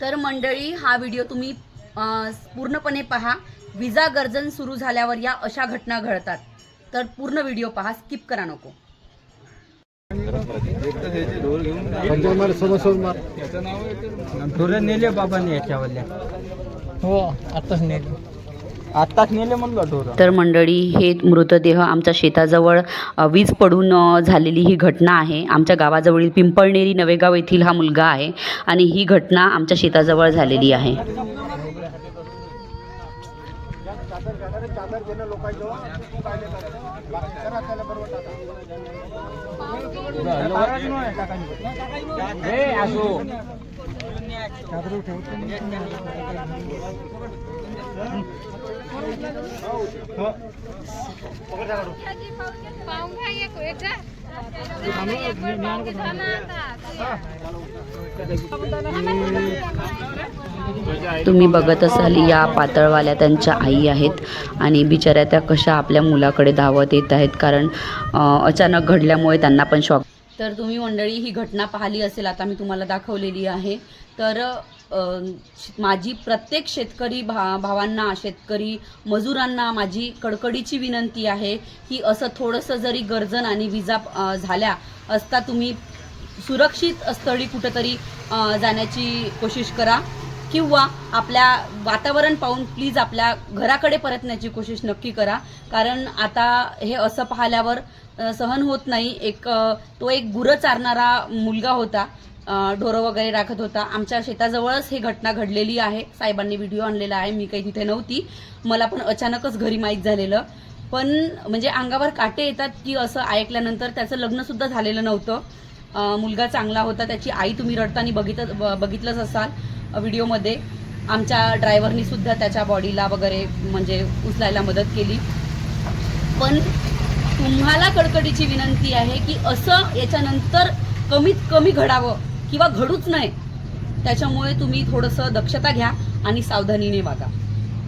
तर मंडळी, हा व्हिडिओ तुम्ही पूर्णपणे पहा. विजा गर्जन सुरू झाल्यावर या अशा घटना घडतात. तर पूर्ण व्हिडिओ पहा, स्किप करा नको. नेले बाबांनी याच्यावरल्या. हो, आत्ताच नेले म्हणलं ढोरं. तर मंडळी, हे मृतदेह आमच्या शेताजवळ वीज पडून झालेली ही घटना आहे. आमच्या गावाजवळील पिंपळनेरी नवेगाव येथील हा मुलगा आहे आणि ही घटना आमच्या शेताजवळ झालेली आहे. तुम्ही बघत असाल, या पातळवाल्या त्यांच्या आई आहेत आणि बिचाऱ्या त्या कशा आपल्या मुलाकडे धावत येत आहेत, कारण अचानक घडल्यामुळे त्यांना पण शॉक. तर तुम्ही मंडळी ही घटना पाहिली असेल, आता मी तुम्हाला दाखवलेली आहे. तर माझी प्रत्येक शेतकरी भावांना, शेतकरी मजुरांना माझी कडकडीची विनंती आहे की असं थोडंसं जरी गर्जन आणि विजा झाल्या असता तुम्ही सुरक्षित स्थळी कुठंतरी जाण्याची कोशिश करा, किंवा आपल्या वातावरण पाहून प्लीज आपल्या घराकडे परतण्याची कोशिश नक्की करा. कारण आता हे असं पाहिल्यावर सहन होत नाही. तो एक गुरं चारणारा मुलगा होता, ढोरं वगैरे राखत होता. आमच्या शेताजवळच ही घटना घडलेली आहे. साहेबांनी व्हिडिओ आणलेला आहे, मी काही तिथे नव्हती, मला पण अचानकच घरी माहीत झालेलं. पण म्हणजे अंगावर काटे येतात की असं ऐकल्यानंतर. त्याचं लग्नसुद्धा झालेलं नव्हतं, मुलगा चांगला होता. त्याची आई तुम्ही रडताना बघितलंच असाल व्हिडिओमध्ये. आमच्या ड्रायव्हरनी सुद्धा त्याच्या बॉडीला वगैरे म्हणजे उचलायला मदत केली. पण तुम्हाला कडकडीची विनंती आहे की असं याच्यानंतर कमीत कमी घडावं किंवा घडूच नये. त्याच्यामुळे तुम्ही थोडंसं दक्षता घ्या आणि सावधानीने वागा.